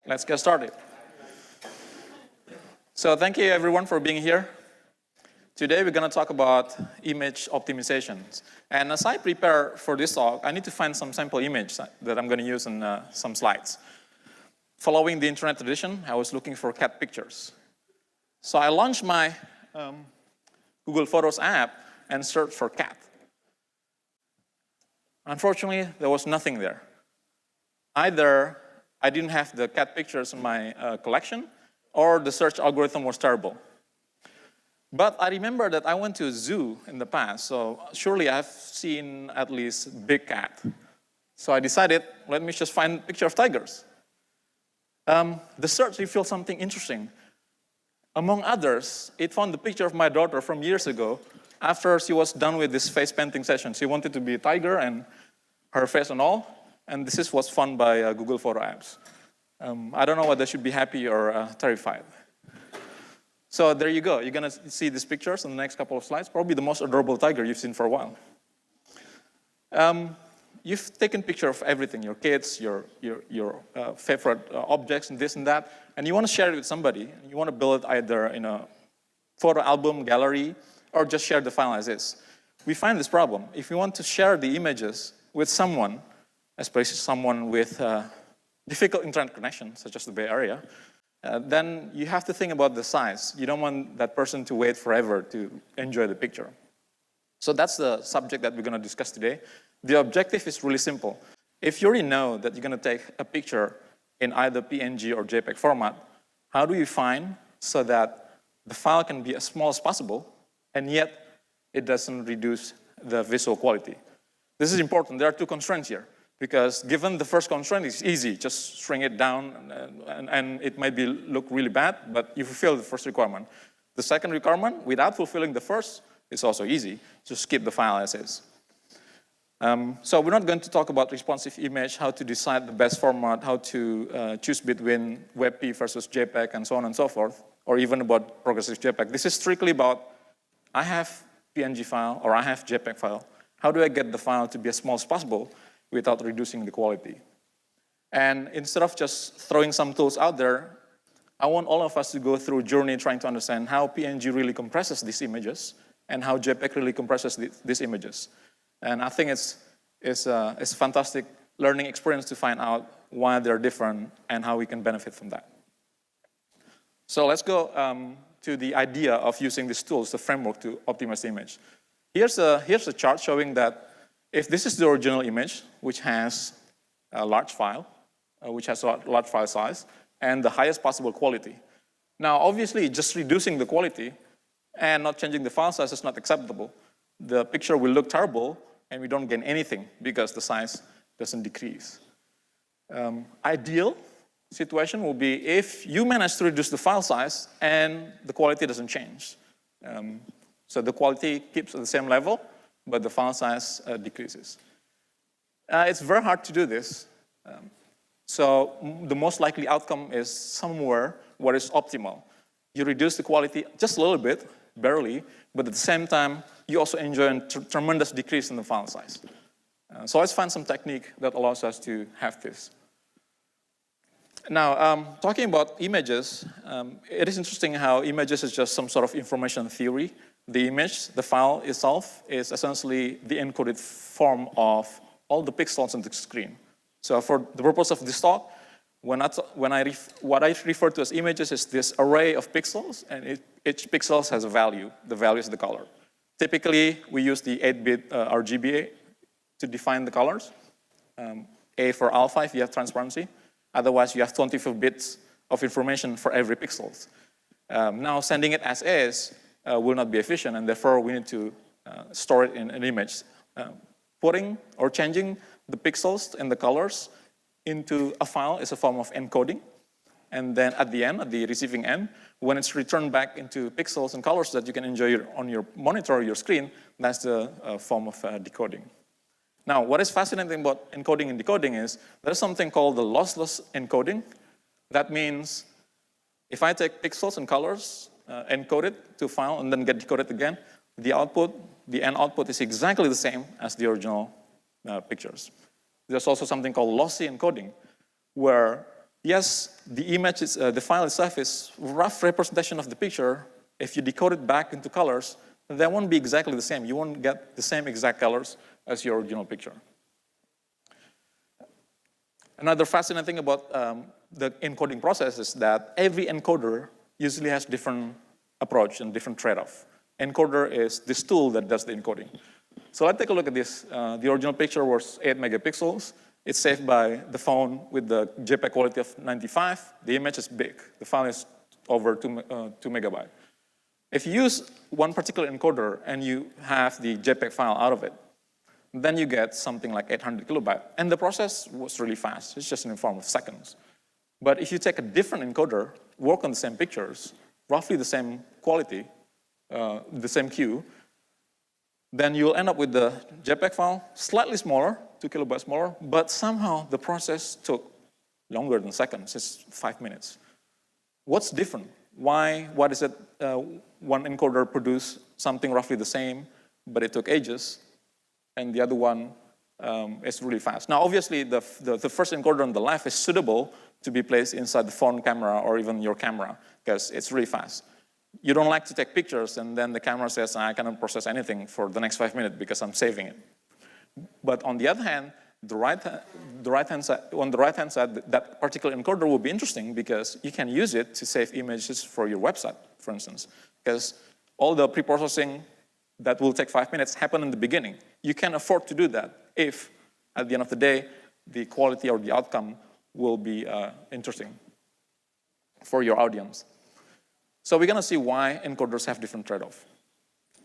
Let's get started. So thank you everyone for being here. Today we're going to talk about image optimizations. And as I prepare for this talk, I need to find some sample image that I'm going to use in some slides. Following the internet tradition, I was looking for cat pictures. So I launched my Google Photos app and searched for cat. Unfortunately, there was nothing there. Either I didn't have the cat pictures in my collection, or the search algorithm was terrible. But I remember that I went to a zoo in the past, so surely I've seen at least big cat. So I decided, let me just find a picture of tigers. The search revealed something interesting. Among others, it found the picture of my daughter from years ago after she was done with this face painting session. She wanted to be a tiger and her face and all, and this was found by Google Photo apps. I don't know whether they should be happy or terrified. So there you go. You're going to see these pictures in the next couple of slides. Probably the most adorable tiger you've seen for a while. You've taken picture of everything, your kids, your favorite objects, and this and that, and you want to share it with somebody. You want to build it either in a photo album, gallery, or just share the file as is. We find this problem. If you want to share the images with someone, especially someone with difficult internet connection, such as the Bay Area, then you have to think about the size. You don't want that person to wait forever to enjoy the picture. So that's the subject that we're going to discuss today. The objective is really simple. If you already know that you're going to take a picture in either PNG or JPEG format, how do you find so that the file can be as small as possible, and yet it doesn't reduce the visual quality? This is important. There are two constraints here. Because given the first constraint, it's easy. Just shrink it down, and it might look really bad, but you fulfill the first requirement. The second requirement, without fulfilling the first, is also easy. Just keep the file as is. So we're not going to talk about responsive image, how to decide the best format, how to choose between WebP versus JPEG, and so on and so forth, or even about progressive JPEG. This is strictly about, I have PNG file, or I have JPEG file. How do I get the file to be as small as possible without reducing the quality? And instead of just throwing some tools out there, I want all of us to go through a journey trying to understand how PNG really compresses these images and how JPEG really compresses these images. And I think it's a fantastic learning experience to find out why they're different and how we can benefit from that. So let's go to the idea of using these tools, the framework to optimize the image. Here's a chart showing that if this is the original image, which has a large file, which has a large file size, and the highest possible quality. Now, obviously, just reducing the quality and not changing the file size is not acceptable. The picture will look terrible, and we don't gain anything because the size doesn't decrease. Ideal situation will be if you manage to reduce the file size and the quality doesn't change. So the quality keeps at the same level, but the file size decreases. It's very hard to do this. So the most likely outcome is somewhere where it's optimal. You reduce the quality just a little bit, barely, but at the same time, you also enjoy a tremendous decrease in the file size. So let's find some technique that allows us to have this. Now, talking about images, it is interesting how images is just some sort of information theory. The image, the file itself, is essentially the encoded form of all the pixels on the screen. So for the purpose of this talk, what I refer to as images is this array of pixels, and each pixel has a value. The value is the color. Typically, we use the 8-bit RGB to define the colors. A for alpha if you have transparency. Otherwise, you have 24 bits of information for every pixel. Now, sending it as is will not be efficient, and therefore we need to store it in an image. Putting or changing the pixels and the colors into a file is a form of encoding. And then at the end, at the receiving end, when it's returned back into pixels and colors that you can enjoy on your monitor or your screen, that's the form of decoding. Now, what is fascinating about encoding and decoding is there's something called the lossless encoding. That means if I take pixels and colors, encode it to a file, and then get decoded again, the output, the end output is exactly the same as the original pictures. There's also something called lossy encoding, where yes, the image is, the file itself is rough representation of the picture. If you decode it back into colors, they won't be exactly the same. You won't get the same exact colors as your original picture. Another fascinating thing about the encoding process is that every encoder usually has different approach and different trade-off. Encoder is this tool that does the encoding. So let's take a look at this. The original picture was 8 megapixels. It's saved by the phone with the JPEG quality of 95. The image is big. The file is over 2 megabytes. If you use one particular encoder and you have the JPEG file out of it, then you get something like 800 kilobytes. And the process was really fast. It's just in the form of seconds. But if you take a different encoder, work on the same pictures, roughly the same quality, the same queue, then you'll end up with the JPEG file, slightly smaller, 2 kilobytes smaller, but somehow the process took longer than seconds. It's 5 minutes. What's different? Why is it one encoder produced something roughly the same, but it took ages, and the other one is really fast? Now, obviously, the first encoder on the left is suitable to be placed inside the phone camera or even your camera, because it's really fast. You don't like to take pictures, and then the camera says, I cannot process anything for the next 5 minutes because I'm saving it. But on the other hand, on the right-hand side, that particular encoder will be interesting because you can use it to save images for your website, for instance, because all the pre-processing that will take 5 minutes happen in the beginning. You can afford to do that if, at the end of the day, the quality or the outcome will be interesting for your audience. So we're going to see why encoders have different trade-offs.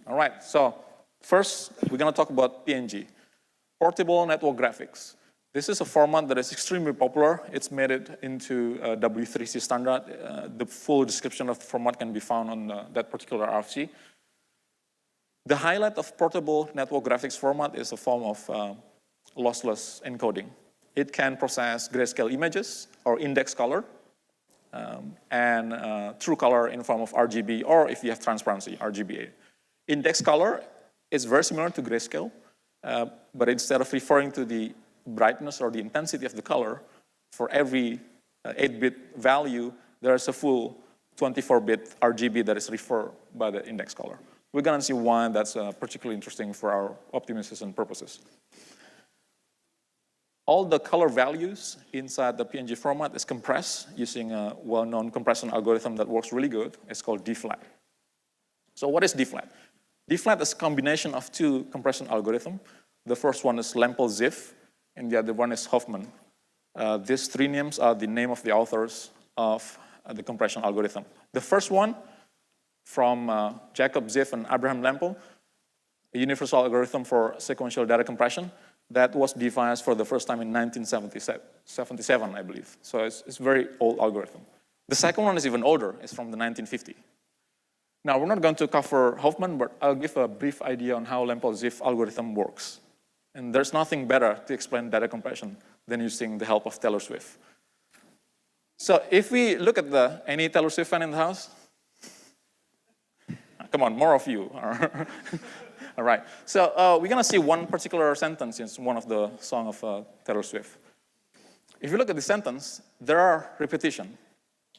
All right, so first, we're going to talk about PNG, Portable Network Graphics. This is a format that is extremely popular. It's made it into W3C standard. The full description of the format can be found on that particular RFC. The highlight of Portable Network Graphics format is a form of lossless encoding. It can process grayscale images or index color, and true color in form of RGB, or if you have transparency, RGBA. Index color is very similar to grayscale, but instead of referring to the brightness or the intensity of the color, for every 8-bit value, there's a full 24-bit RGB that is referred by the index color. We're going to see why that's particularly interesting for our optimization purposes. All the color values inside the PNG format is compressed using a well-known compression algorithm that works really good. It's called DFlat. So what is DFlat? DFlat is a combination of two compression algorithms. The first one is Lempel-Ziff, and the other one is Hoffman. These three names are the name of the authors of the compression algorithm. The first one, from Jacob Ziff and Abraham Lempel, a universal algorithm for sequential data compression, that was devised for the first time in 1977, I believe. So it's a very old algorithm. The second one is even older. It's from the 1950s. Now, we're not going to cover Hoffman, but I'll give a brief idea on how Lempel-Ziff algorithm works. And there's nothing better to explain data compression than using the help of Taylor Swift. So if we look at any Taylor Swift fan in the house? Come on, more of you. All right, so we're going to see one particular sentence in one of the songs of Taylor Swift. If you look at the sentence, there are repetition.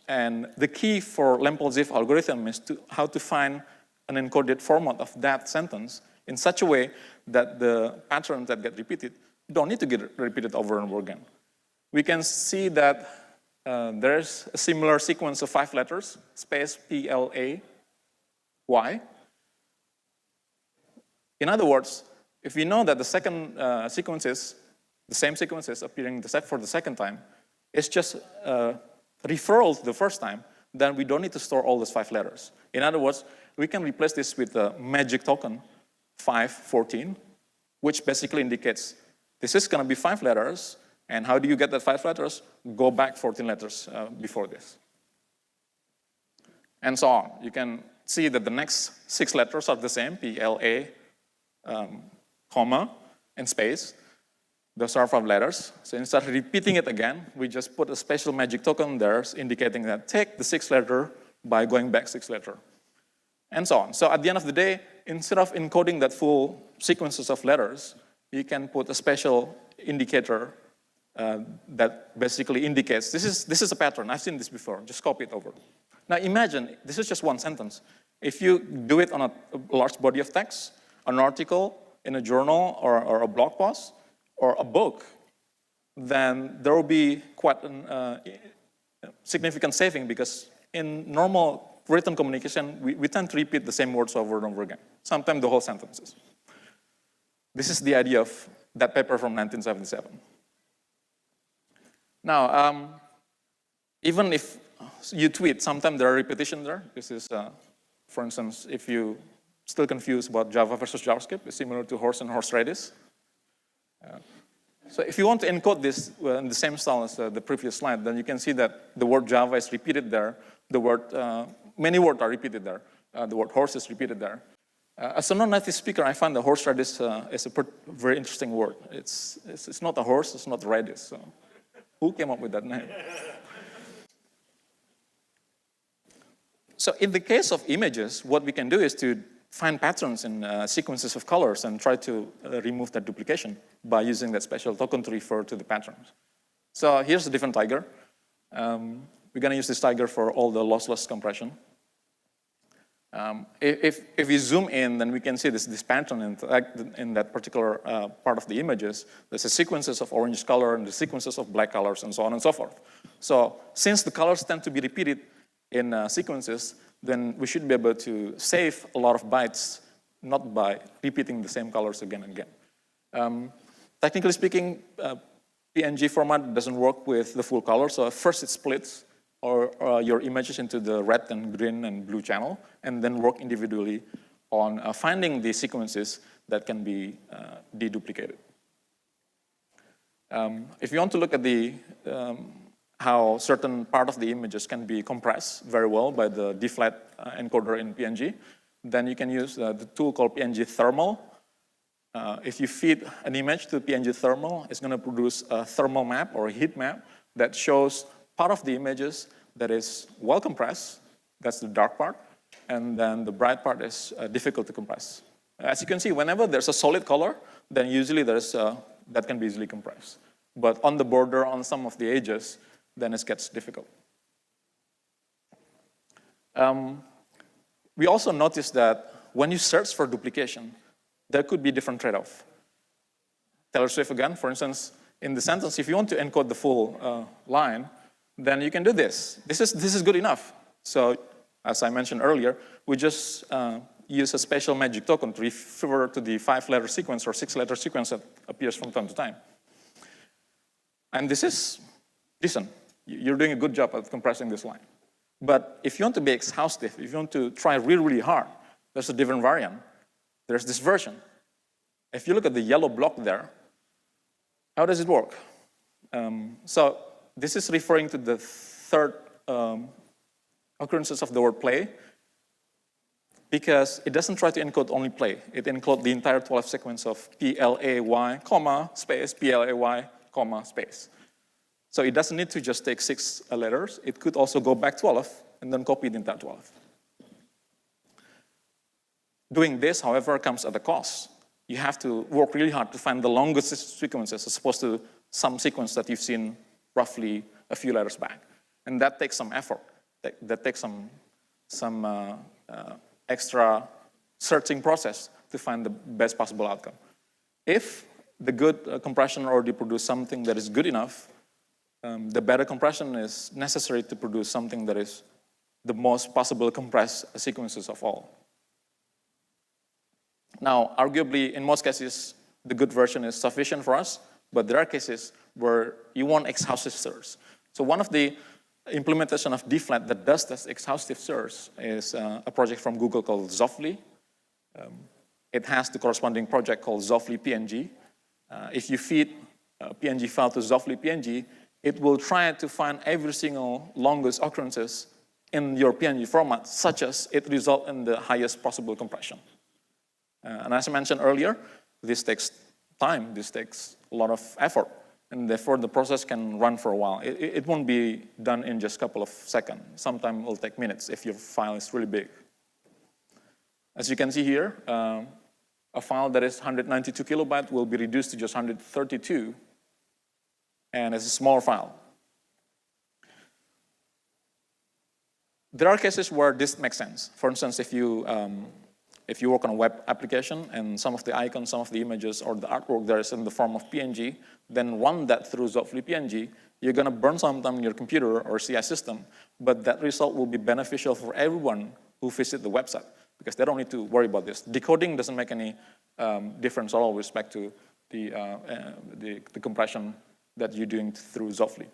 And the key for Lempel-Ziff algorithm is how to find an encoded format of that sentence in such a way that the patterns that get repeated don't need to get repeated over and over again. We can see that there's a similar sequence of 5 letters, space PLAY. In other words, if we know that the second sequence is the same sequence is appearing for the second time, it's just referral to the first time, then we don't need to store all those 5 letters. In other words, we can replace this with the magic token 514, which basically indicates this is going to be 5 letters, and how do you get that 5 letters? Go back 14 letters before this. And so on. You can see that the next 6 letters are the same, PLA, comma, and space. Those are 5 letters. So instead of repeating it again, we just put a special magic token there indicating that take the 6th letter by going back 6 letters. And so on. So at the end of the day, instead of encoding that full sequences of letters, you can put a special indicator that basically indicates, this is a pattern, I've seen this before, just copy it over. Now imagine, this is just one sentence. If you do it on a large body of text, an article in a journal or a blog post or a book, then there will be quite a significant saving, because in normal written communication, we tend to repeat the same words over and over again, sometimes the whole sentences. This is the idea of that paper from 1977. Now, even if you tweet, sometimes there are repetitions there. This is, for instance, if you still confused about Java versus JavaScript, it's similar to horse and horseradish. So if you want to encode this in the same style as the previous slide, then you can see that the word Java is repeated there. The word, many words are repeated there. The word horse is repeated there. As a non-native speaker, I find the horseradish is a very interesting word. It's not a horse, it's not a radish. So who came up with that name? So in the case of images, what we can do is to find patterns in sequences of colors and try to remove that duplication by using that special token to refer to the patterns. So here's a different tiger. We're going to use this tiger for all the lossless compression. If we zoom in, then we can see this pattern in that particular part of the images. There's a sequences of orange color and the sequences of black colors and so on and so forth. So since the colors tend to be repeated in sequences, then we should be able to save a lot of bytes, not by repeating the same colors again and again. Technically speaking, PNG format doesn't work with the full color, so first it splits your images into the red and green and blue channel, and then work individually on finding the sequences that can be deduplicated. If you want to look at the how certain part of the images can be compressed very well by the D-flat encoder in PNG, then you can use the tool called PNG Thermal. If you feed an image to PNG Thermal, it's going to produce a thermal map or a heat map that shows part of the images that is well compressed, that's the dark part, and then the bright part is difficult to compress. As you can see, whenever there's a solid color, then usually there's that can be easily compressed. But on the border, on some of the edges, then it gets difficult. We also noticed that when you search for duplication, there could be different trade-off. Taylor Swift again, for instance, in the sentence, if you want to encode the full line, then you can do this. This is good enough. So, as I mentioned earlier, we just use a spatial magic token to refer to the 5-letter sequence or 6-letter sequence that appears from time to time. And this is decent. You're doing a good job at compressing this line. But if you want to be exhaustive, if you want to try really, really hard, there's a different variant. There's this version. If you look at the yellow block there, how does it work? So this is referring to the third occurrences of the word play, because it doesn't try to encode only play. It encodes the entire 12 sequence of PLAY, comma, space, PLAY, comma, space. So it doesn't need to just take 6 letters. It could also go back 12 and then copy the entire 12. Doing this, however, comes at a cost. You have to work really hard to find the longest sequences as opposed to some sequence that you've seen roughly a few letters back. And that takes some effort. That takes some extra searching process to find the best possible outcome. If the good compression already produced something that is good enough, the better compression is necessary to produce something that is the most possible compressed sequences of all. Now, arguably, in most cases, the good version is sufficient for us, but there are cases where you want exhaustive search. So one of the implementation of D-flat that does this exhaustive search is a project from Google called Zoffly. It has the corresponding project called Zoffly PNG. If you feed a PNG file to Zoffly PNG, it will try to find every single longest occurrences in your PNG format, such as it results in the highest possible compression. And as I mentioned earlier, this takes time, this takes a lot of effort, and therefore the process can run for a while. It won't be done in just a couple of seconds. Sometimes it will take minutes if your file is really big. As you can see here, a file that is 192 kilobytes will be reduced to just 132. and it's a smaller file. There are cases where this makes sense. For instance, if you work on a web application and some of the icons, some of the images, or the artwork there is in the form of PNG, then run that through Zofly PNG, you're going to burn some time on your computer or CI system, but that result will be beneficial for everyone who visit the website, because they don't need to worry about this. Decoding doesn't make any difference at all with respect to the compression that you're doing through Zofly.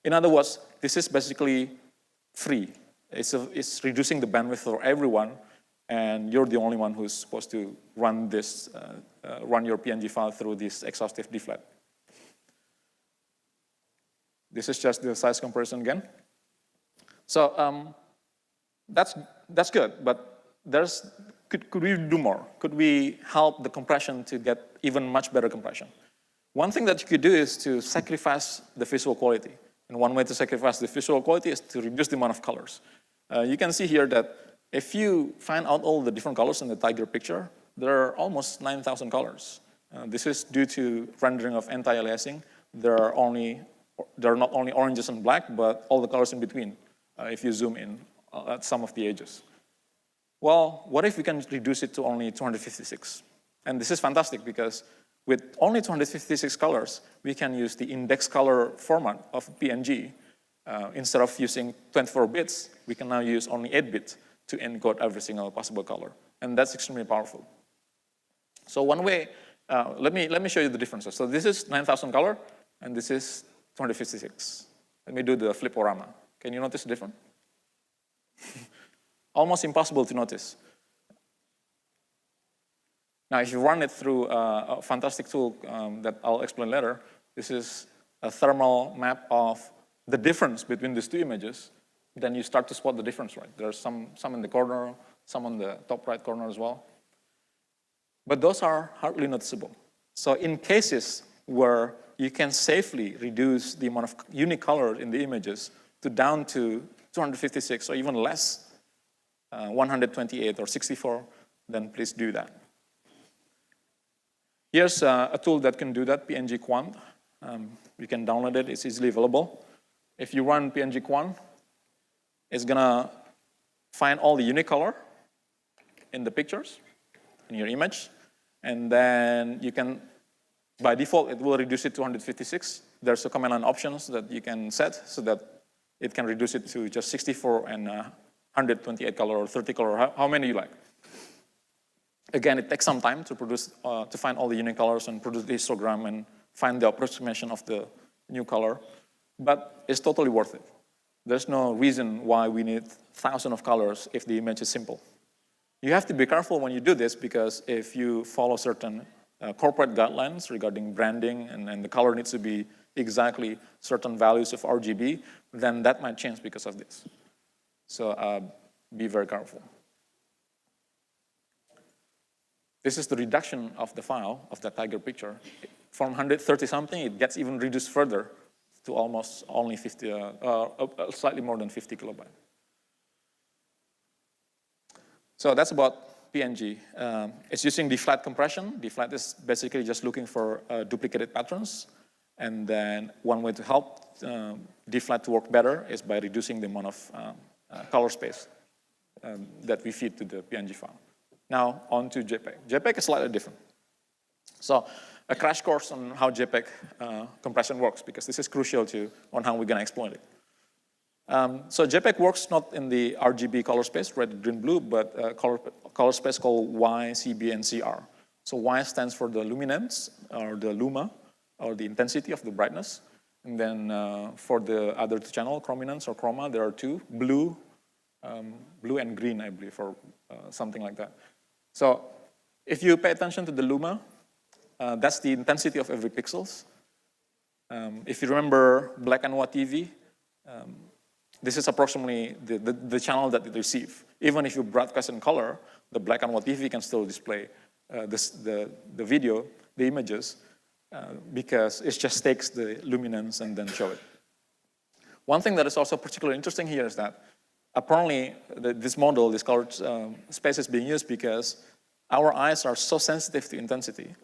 In other words, this is basically free. It's reducing the bandwidth for everyone, and you're the only one who's supposed to run this, run your PNG file through this exhaustive deflat. This is just the size comparison again. So that's good, but could we do more? Could we help the compression to get even much better compression? One thing that you could do is to sacrifice the visual quality. And one way to sacrifice the visual quality is to reduce the amount of colors. You can see here that if you find out all the different colors in the tiger picture, there are almost 9,000 colors. This is due to rendering of anti-aliasing. There are not only oranges and black, but all the colors in between, if you zoom in at some of the edges. Well, what if we can reduce it to only 256? And this is fantastic, because with only 256 colors, we can use the index color format of PNG. Instead of using 24 bits, we can now use only 8 bits to encode every single possible color. And that's extremely powerful. So one way, let me show you the differences. So this is 9,000 color, and this is 256. Let me do the fliporama. Can you notice the difference? Almost impossible to notice. Now, if you run it through a fantastic tool that I'll explain later, this is a thermal map of the difference between these two images, then you start to spot the difference, right? There's some in the corner, some on the top right corner as well. But those are hardly noticeable. So in cases where you can safely reduce the amount of unique color in the images down to 256 or even less, 128 or 64, then please do that. Here's a tool that can do that, PNG Quant. You can download it, it's easily available. If you run PNG Quant, it's gonna find all the unique color in the pictures, in your image, and then you can, by default, it will reduce it to 256. There's a command line options that you can set so that it can reduce it to just 64 and 128 color or 30 color, how many you like. Again, it takes some time to produce, to find all the unique colors and produce the histogram and find the approximation of the new color, but it's totally worth it. There's no reason why we need thousands of colors if the image is simple. You have to be careful when you do this, because if you follow certain corporate guidelines regarding branding and the color needs to be exactly certain values of RGB, then that might change because of this. So be very careful. This is the reduction of the file, of that tiger picture. From 130 something, it gets even reduced further to almost only 50, slightly more than 50 kilobytes. So that's about PNG. It's using deflat compression. Deflat is basically just looking for duplicated patterns. And then one way to help deflat to work better is by reducing the amount of color space that we feed to the PNG file. Now, on to JPEG. JPEG is slightly different. So, a crash course on how JPEG compression works, because this is crucial on how we're going to exploit it. So JPEG works not in the RGB color space, red, green, blue, but color space called YCbCr. So Y stands for the luminance, or the luma, or the intensity of the brightness. And then for the other two channel, chrominance or chroma, there are two, blue and green, I believe, or something like that. So if you pay attention to the luma, that's the intensity of every pixels. If you remember black and white TV, this is approximately the channel that it receives. Even if you broadcast in color, the black and white TV can still display the video, the images, because it just takes the luminance and then show it. One thing that is also particularly interesting here is that apparently this model, this color space is being used because our eyes are so sensitive to intensity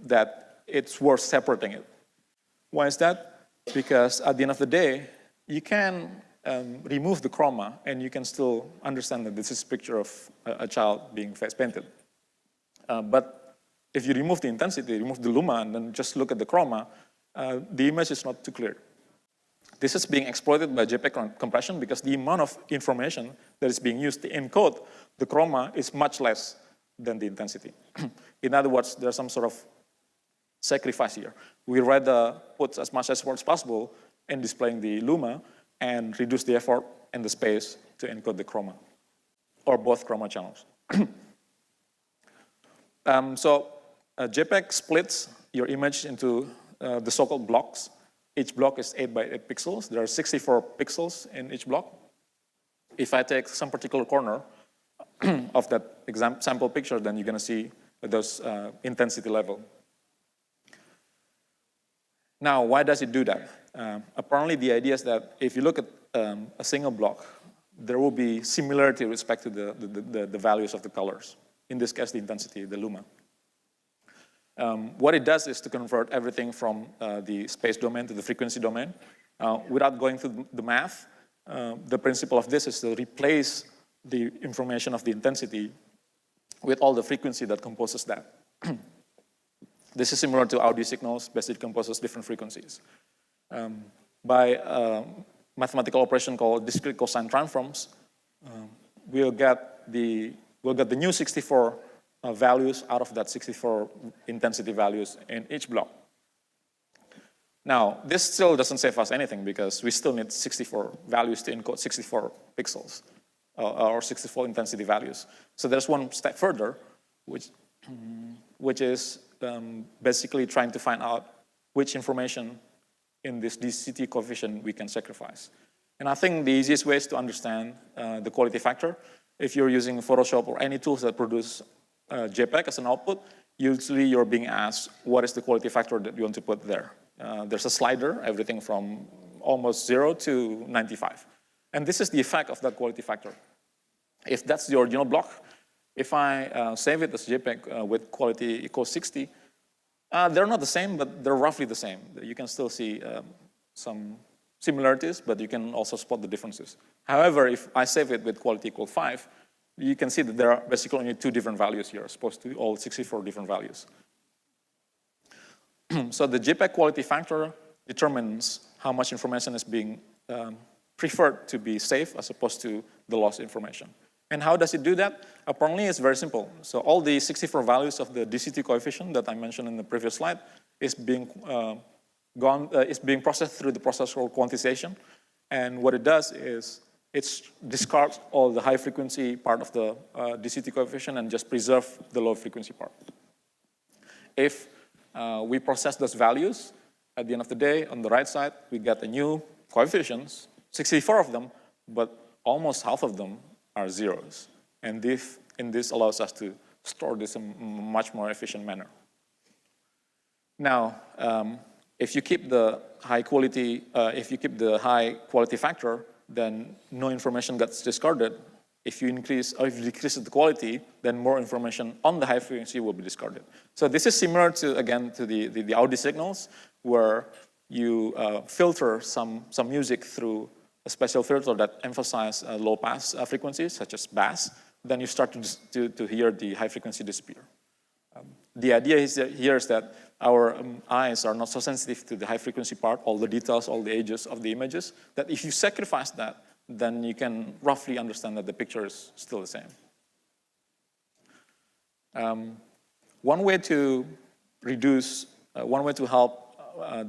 that it's worth separating it. Why is that? Because at the end of the day, you can remove the chroma and you can still understand that this is a picture of a child being face painted. But if you remove the intensity, remove the luma, and then just look at the chroma, the image is not too clear. This is being exploited by JPEG compression because the amount of information that is being used to encode the chroma is much less than the intensity. In other words, there's some sort of sacrifice here. We rather put as much effort as possible in displaying the luma and reduce the effort and the space to encode the chroma, or both chroma channels. JPEG splits your image into the so-called blocks. Each block is 8 by 8 pixels. There are 64 pixels in each block. If I take some particular corner of that sample picture, then you're going to see those intensity level. Now, why does it do that? Apparently, the idea is that if you look at a single block, there will be similarity with respect to the values of the colors. In this case, the intensity, the luma. What it does is to convert everything from the space domain to the frequency domain. Without going through the math, the principle of this is to replace the information of the intensity with all the frequency that composes that. This is similar to audio signals, basically composes different frequencies. By a mathematical operation called discrete cosine transforms, we'll get the new 64 values out of that 64 intensity values in each block. Now, this still doesn't save us anything because we still need 64 values to encode 64 pixels or 64 intensity values. So there's one step further, which is basically trying to find out which information in this DCT coefficient we can sacrifice. And I think the easiest way is to understand the quality factor. If you're using Photoshop or any tools that produce JPEG as an output, usually you're being asked what is the quality factor that you want to put there. There's a slider, everything from almost 0 to 95. And this is the effect of that quality factor. If that's the original block, if I save it as JPEG with quality equals 60, they're not the same, but they're roughly the same. You can still see some similarities, but you can also spot the differences. However, if I save it with quality equal 5, you can see that there are basically only 2 different values here, as opposed to all 64 different values. So the JPEG quality factor determines how much information is being preferred to be saved as opposed to the lost information. And how does it do that? Apparently, it's very simple. So all the 64 values of the DCT coefficient that I mentioned in the previous slide is being processed through the process called quantization. And what it does is it discards all the high frequency part of the DCT coefficient and just preserve the low frequency part. If we process those values, at the end of the day, on the right side, we get a new coefficients, 64 of them, but almost half of them are zeros. And this allows us to store this in a much more efficient manner. Now, if you keep the high quality factor, then no information gets discarded. If you decrease the quality, then more information on the high frequency will be discarded. So this is similar to, again, to the audio signals, where you filter some music through a special filter that emphasizes low pass frequencies, such as bass. Then you start to hear the high frequency disappear. The idea here is that our eyes are not so sensitive to the high frequency part, all the details, all the edges of the images, that if you sacrifice that, then you can roughly understand that the picture is still the same. One way to help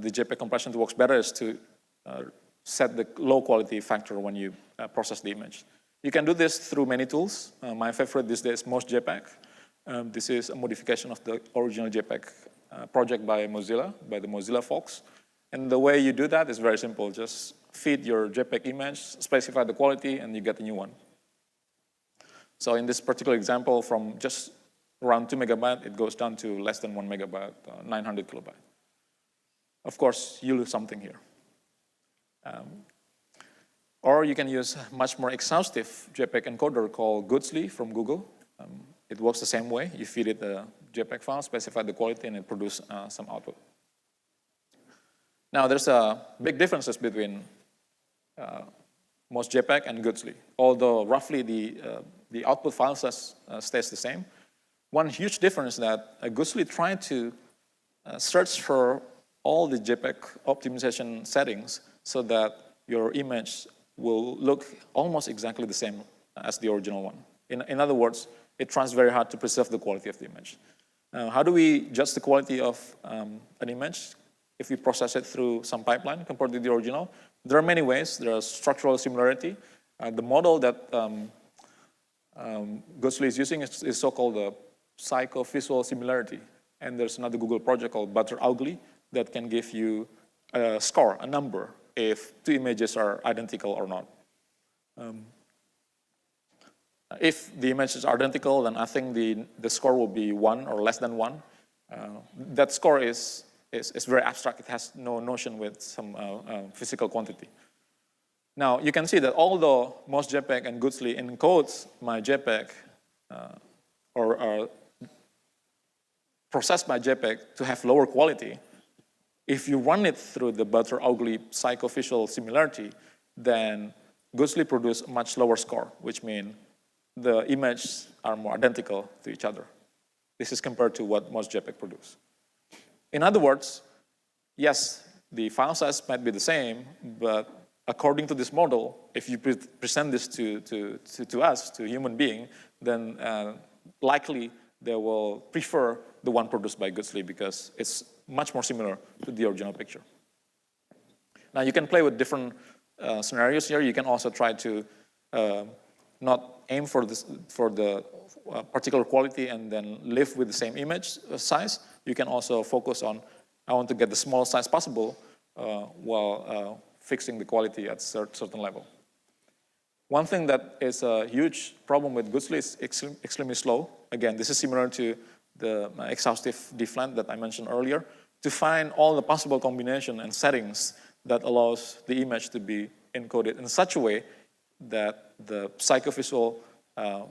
the JPEG compression to work better is to set the low quality factor when you process the image. You can do this through many tools. My favorite these days is Most JPEG. This is a modification of the original JPEG project by Mozilla, by the Mozilla folks. And the way you do that is very simple. Just feed your JPEG image, specify the quality, and you get a new one. So in this particular example, from just around 2 megabytes, it goes down to less than 1 megabyte, 900 kilobytes. Of course, you lose something here. Or you can use a much more exhaustive JPEG encoder called Guetzli from Google. It works the same way. You feed it a JPEG file, specify the quality, and it produces some output. Now, there's big differences between most JPEG and Guetzli, although roughly the output file size stays the same. One huge difference is that Guetzli tried to search for all the JPEG optimization settings so that your image will look almost exactly the same as the original one. In other words, it tries very hard to preserve the quality of the image. How do we judge the quality of an image if we process it through some pipeline compared to the original? There are many ways. There is structural similarity. The model that Guetzli is using is so-called Pyschovisual Similarity. And there's another Google project called Ugly that can give you a score, a number, if two images are identical or not. If the images are identical, then I think the score will be 1 or less than 1. That score is very abstract. It has no notion with some physical quantity. Now, you can see that although most JPEG and Guetzli encodes my JPEG or process my JPEG to have lower quality, if you run it through the Ugly Pyschovisual Similarity, then Guetzli produces a much lower score, which means the images are more identical to each other. This is compared to what most JPEG produce. In other words, yes, the file size might be the same, but according to this model, if you present this to us, to a human being, then likely they will prefer the one produced by Guetzli because it's much more similar to the original picture. Now, you can play with different scenarios here. You can also try to not aim for the particular quality and then live with the same image size. You can also focus on, I want to get the smallest size possible while fixing the quality at a certain level. One thing that is a huge problem with Guetzli is extremely slow. Again, this is similar to the exhaustive deflent that I mentioned earlier. To find all the possible combination and settings that allows the image to be encoded in such a way that the Pyschovisual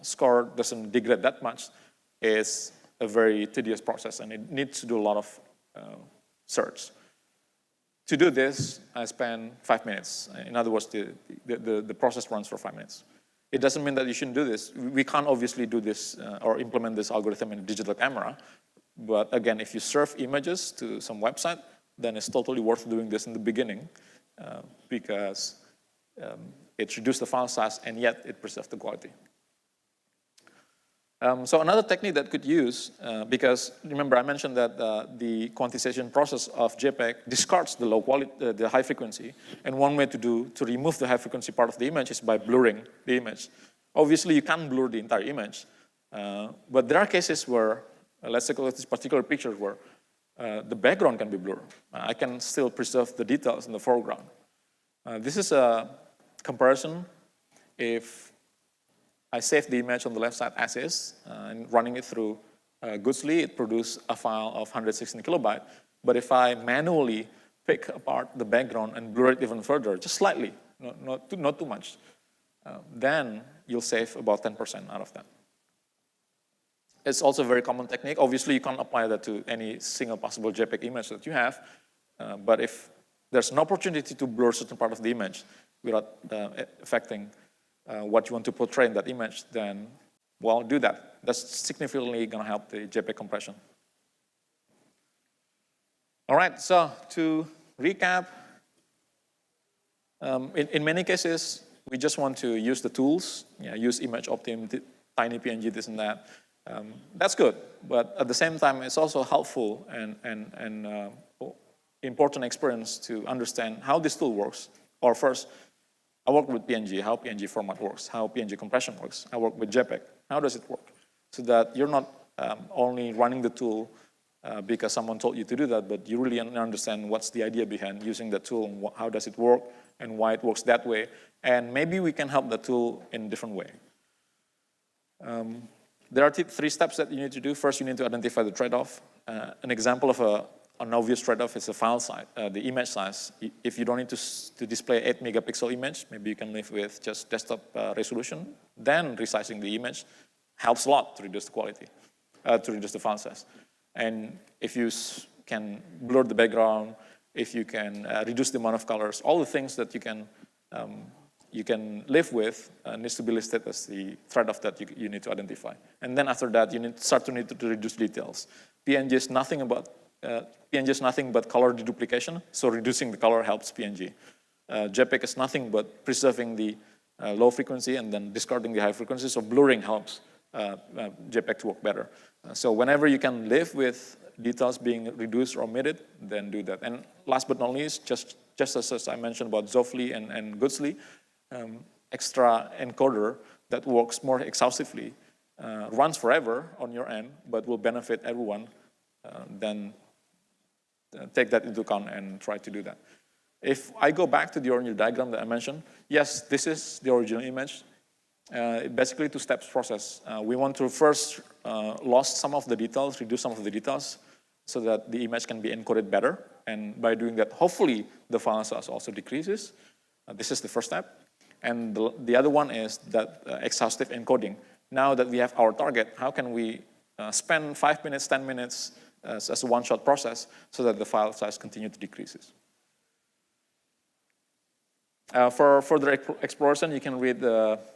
score doesn't degrade that much is a very tedious process, and it needs to do a lot of search. To do this, I spend 5 minutes. In other words, the process runs for 5 minutes. It doesn't mean that you shouldn't do this. We can't obviously do this or implement this algorithm in a digital camera. But again, if you serve images to some website, then it's totally worth doing this in the beginning because it reduces the file size and yet it preserves the quality. So another technique that could use, because remember I mentioned that the quantization process of JPEG discards the low quality, the high frequency, and one way to remove the high frequency part of the image is by blurring the image. Obviously, you can't blur the entire image, but there are cases where, let's take a look at this particular picture where the background can be blurred. I can still preserve the details in the foreground. This is a comparison. If I save the image on the left side as is, and running it through Guetzli, it produces a file of 116 kilobytes. But if I manually pick apart the background and blur it even further, just slightly, not too much, then you'll save about 10% out of that. It's also a very common technique. Obviously, you can't apply that to any single possible JPEG image that you have. But if there's an opportunity to blur a certain part of the image without affecting what you want to portray in that image, then, well, do that. That's significantly going to help the JPEG compression. All right, so to recap, in many cases, we just want to use the tools, use image optim, tiny PNG, this and that. That's good, but at the same time, it's also helpful and important experience to understand how this tool works. Or first, I work with PNG, how PNG format works, how PNG compression works. I work with JPEG, how does it work? So that you're not only running the tool because someone told you to do that, but you really understand what's the idea behind using the tool, and how does it work, and why it works that way. And maybe we can help the tool in a different way. There are 3 steps that you need to do. First, you need to identify the trade-off. An example of an obvious trade-off is the file size, the image size. If you don't need to display 8 megapixel image, maybe you can live with just desktop resolution. Then resizing the image helps a lot to reduce the quality, to reduce the file size. And if you can blur the background, if you can reduce the amount of colors, all the things that you can live with needs to be listed as the trade-off that you need to identify. And then after that, you start to need to reduce details. PNG is nothing but color deduplication, so reducing the color helps PNG. JPEG is nothing but preserving the low frequency and then discarding the high frequency, so blurring helps JPEG to work better. So whenever you can live with details being reduced or omitted, then do that. And last but not least, just as I mentioned about Zofli and Guetzli, extra encoder that works more exhaustively, runs forever on your end, but will benefit everyone, then take that into account and try to do that. If I go back to the original diagram that I mentioned, yes, this is the original image. Basically, two-steps process. We want to first lose some of the details, reduce some of the details, so that the image can be encoded better. And by doing that, hopefully, the file size also decreases. This is the first step. And the other one is that exhaustive encoding. Now that we have our target, how can we spend 5 minutes, 10 minutes as a one-shot process so that the file size continues to decreases? For further exploration, you can read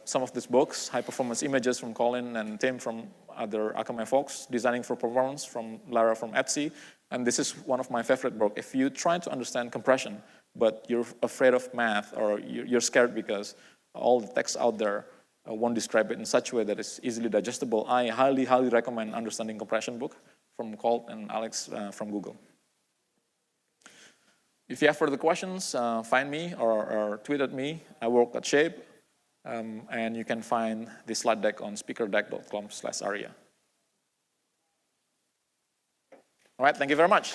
some of these books, High Performance Images from Colin and Tim from other Akamai folks, Designing for Performance from Lara from Etsy. And this is one of my favorite books. If you try to understand compression, but you're afraid of math or you're scared because all the text out there won't describe it in such a way that is easily digestible, I highly, highly recommend Understanding Compression book from Colt and Alex from Google. If you have further questions, find me or tweet at me. I work at Shape, and you can find the slide deck on speakerdeck.com/Ariya. All right, thank you very much.